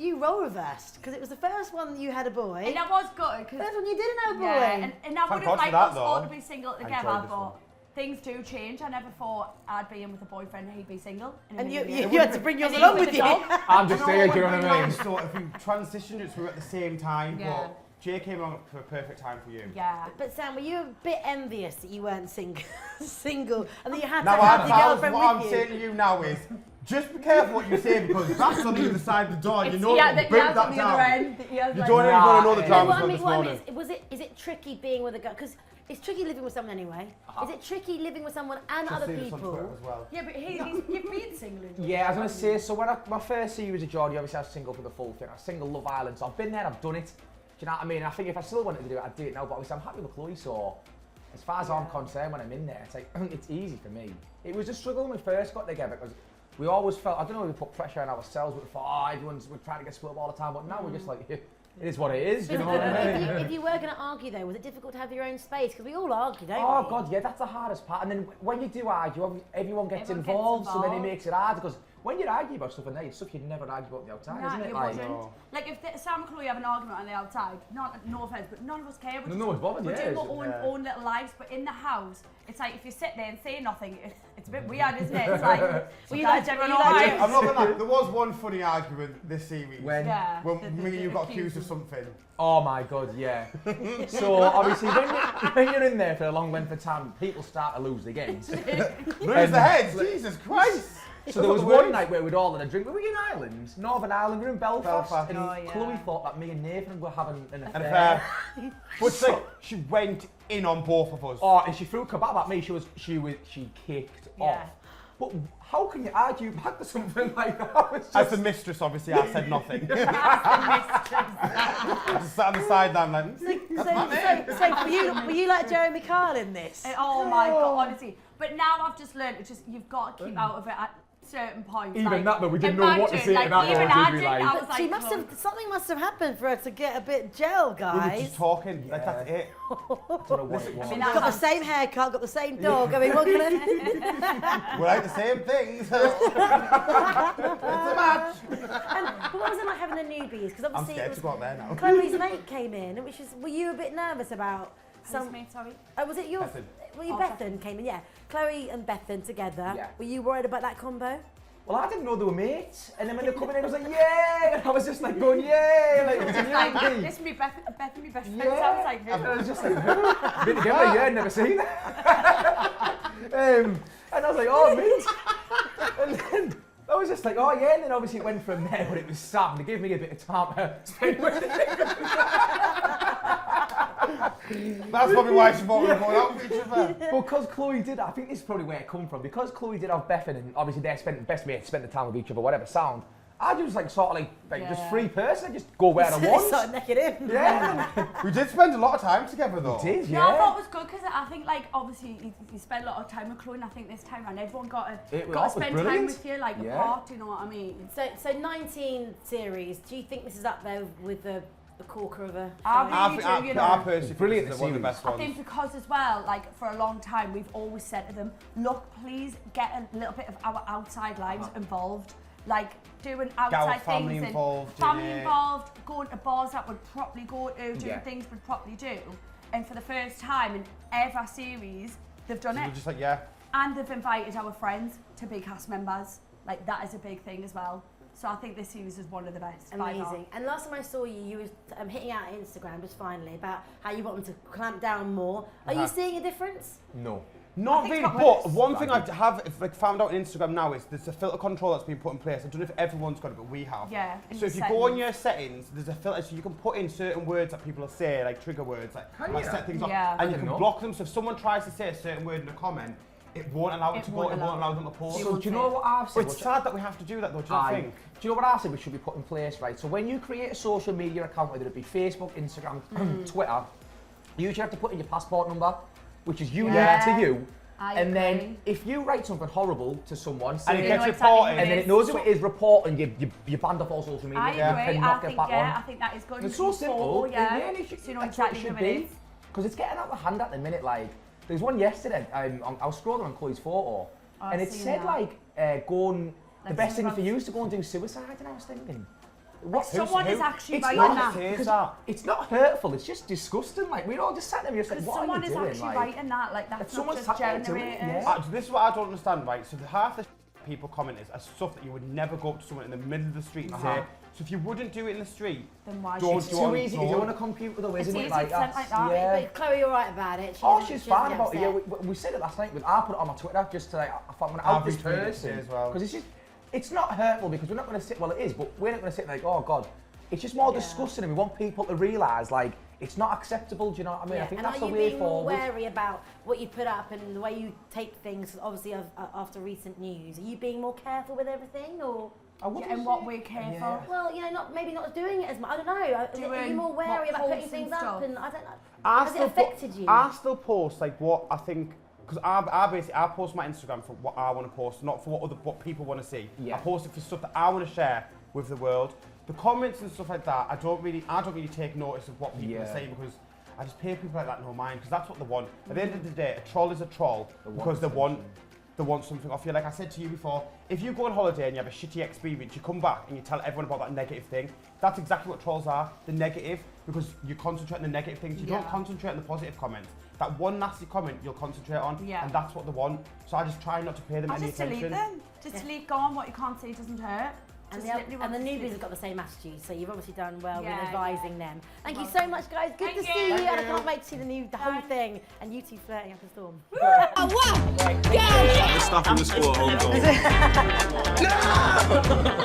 you role reversed because it was the first one that you had a boy. And that was good. First one you didn't have a boy. Yeah, and I would have liked us all to be single together, enjoyed this but one. things do change. I never thought I'd be in with a boyfriend and he'd be single. And you had to bring yours And along he with was you. a dog. I'm just saying, do you know what I mean? Nice sort of, we transitioned it so we were at the same time, Yeah. but Jay came along for a perfect time for you. Yeah. But Sam, were you a bit envious that you weren't single and that you had Now, to have your what girlfriend I'm with you? saying to you now is, just be careful what you say because that's on the other side of the door. You know, yeah, break that on the down. other end. You don't even want to know the No, dramas what I on mean, this what I morning. mean is it tricky being with a girl? Because it's tricky living with someone anyway. Is it tricky living with someone and Just other see this on Twitter people? as well. Yeah, but you've been single. Yeah, I was going to say, so when my first series of Geordie, obviously I was single for the full thing. I was single Love Island, so I've been there, I've done it. Do you know what I mean? I think if I still wanted to do it, I'd do it now, but obviously I'm happy with Chloe, so as far as I'm concerned when I'm in there, it's like, it's easy for me. It was a struggle when we first got together, because we always felt, I don't know if we put pressure on ourselves, but we thought, we're trying to get split up all the time, but now we're just like, it is what it is, you know what I mean? If you were going to argue though, was it difficult to have your own space? Because we all argue, don't we? Oh God, yeah, that's the hardest part. And then when you do argue, everyone gets involved, so then it makes it hard. Because when you argue about stuff at night, it's stuff you'd never argue about on the outside, isn't it? It Like, wasn't. Like if Sam and Chloe have an argument on the outside, no offence, but none of us care. no one's bothered, We're yeah. doing our own little lives, but in the house, it's like if you sit there and say nothing, it's a bit weird, isn't it? It's like, everyone alright? I'm not gonna lie, there was one funny argument this series. When? Yeah. When me and you got accused of something. Oh my God, yeah. So obviously when you're in there for a long length of time, people start to lose the games. Lose the heads, Jesus Christ! So there was one night where we'd all had a drink. We were in Ireland, Northern Ireland, we were in Belfast. And Chloe thought that me and Nathan were having an affair. But it's like, she went in on both of us. Oh, and she threw a kebab at me, she kicked off. But how can you argue back to something like that? As the mistress, obviously, I said nothing. I just sat on the sideline like, So were you like Jeremy Kyle in this? Oh my God, honestly. But now I've just learned, you've got to keep out of it at certain points. Even that, but we didn't know what to say to that, even though, I did we, didn't. like? I was She like, must "Look." have something must have happened for her to get a bit gel, we were guys. just talking, like that's it. I don't know what it was. I mean, Got the same haircut, got the same dog. I mean, what can I? We're like the same things. It's a match. But what was it like having the newbies? Because I'm obviously scared to go out there now. Chloe's mate came in, which is. Were you a bit nervous about some? Me, sorry. Oh, was it your? Bethan. Well, you Bethan came in, yeah. Chloe and Bethan together. Yeah. Were you worried about that combo? Well, I didn't know they were mates, and then when they come in, I was like, yay! And I was just like going, yay! Like, it was a new This would be Beth and my best friend. Yeah. Sounds like And I was just like, who? Been together a year, never seen that. And I was like, oh, mate. And then I was just like, oh, yeah. And then obviously it went from there, but it was Sam. They gave me a bit of time to spend with it. That's probably why she thought we were going out with each other. Because Chloe did, I think this is probably where it come from. Because Chloe did have Bethan, and obviously they spent best mates spent the time with each other, whatever sound. I just like sort of like just free person, I just go where I want. Start necking in. Yeah. We did spend a lot of time together though. We did, Yeah, I yeah. thought it was good because I think like obviously you spend a lot of time with Chloe, and I think this time around everyone got to spend time with you like apart. You know what I mean? So 19 series. Do you think this is up there with the corker of a? I really do, you know. I personally Brilliant think this is one of the best I ones. think because as well, like for a long time, we've always said to them, look, please get a little bit of our outside lives involved. Like doing outside family things involved, and family innit? involved, going to bars that would properly go to, doing things we'd properly do. And for the first time in every series, they've done We're it. just like, yeah. And they've invited our friends to be cast members. Like that is a big thing as well. So I think this series is one of the best. by far. Amazing. And last time I saw you, you were hitting out on Instagram just finally about how you want them to clamp down more. Are you seeing a difference? No. Not think really, it's got but worse. one thing I have found out on Instagram now is there's a filter control that's been put in place. I don't know if everyone's got it, but we have. Yeah. in So the if you go on settings. your settings, there's a filter, so you can put in certain words that people will say, like trigger words, like set things Yeah. up, and you I can didn't know. block them. So if someone tries to say a certain word in a comment, it won't allow it to go, it won't allow them to post. So do you know what I've But said? it's sad that we have to do that though, do you not think? Do you know what I've said we should be put in place, right? So when you create a social media account, whether it be Facebook, Instagram, Twitter, you usually have to put in your passport number, which is unique to you. And then if you write something horrible to someone, And it say, gets exactly reported. and then it knows who it is, report, and you banned off all social media. I You agree. cannot I get think back on. I think that is good. It's so simple. Yeah. It should, So you know that's what exactly it should who it be. is. Because it's getting out of hand at the minute. Like, there's one yesterday. I was scrolling on Chloe's photo, and it seen said that. like, "Go and the Like best thing something for you is to go and do suicide." And I was thinking, Someone is actually it's writing not, that. 'cause It's not hurtful, it's just disgusting. Like, we're all just sat there and you're like, what Someone are you is doing? actually Like, writing that. Like, that's not someone's just sat there doing it, generated. yeah. This is what I don't understand, right? So half the people commenting are stuff that you would never go up to someone in the middle of the street and say. So if you wouldn't do it in the street, Then why don't should do you? it too on easy to do on a computer though, isn't It's it? easy to send like that. Yeah. But Chloe, you're right about it. She's she fine doesn't about get it. Yeah, upset. we said it last night. I put it on my Twitter just to like, I thought I'm gonna I've out this retweeted it person today as well. because it's not hurtful because we're not going to sit. Well, it is, but we're not going to sit like, oh god. It's just more disgusting, and we want people to realise like it's not acceptable. Do you know what I mean? I think and that's the are you way being more forward. wary about what you put up and the way you take things? Obviously, after recent news, are you being more careful with everything, or? In what way careful? Yeah. Well, you know, maybe not doing it as much. I don't know. Are you more wary about putting things up? And I don't know. Has it affected you? I still post like what I think, because I post my Instagram for what I want to post, not for what people want to see. Yeah. I post it for stuff that I want to share with the world. The comments and stuff like that, I don't really take notice of what people are saying because I just pay people like that no mind because that's what they want. At the end of the day, a troll is a troll because they want something off you. Like I said to you before, if you go on holiday and you have a shitty experience, you come back and you tell everyone about that negative thing. That's exactly what trolls are, the negative, because you concentrate on the negative things. You don't concentrate on the positive comments. That one nasty comment you'll concentrate on, and that's what they want. So I just try not to pay them any attention. Delete them. Just delete, go on, what you can't see doesn't hurt. And the newbies have got the same attitude, so you've obviously done well with Yeah, advising them. Thank you so much, guys. Good to see you, and I can't wait to see the whole thing, and you two flirting up a storm. The stuff in the score, hold on.